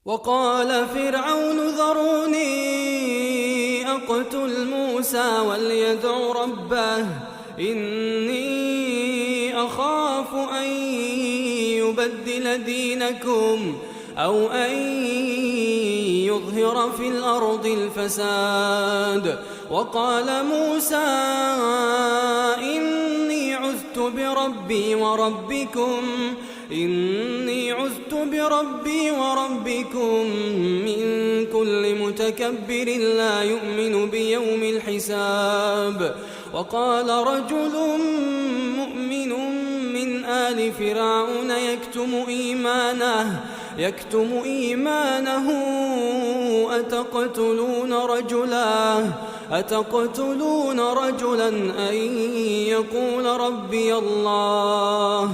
وقال فرعون ذروني أقتل موسى وليدع ربه إني أخاف أن يبدل دينكم أو أن يظهر في الأرض الفساد. وقال موسى إني عذت بربي وربكم من كل متكبر لا يؤمن بيوم الحساب. وقال رجل مؤمن من آل فرعون يكتم إيمانه أتقتلون رجلا أن يقول ربي الله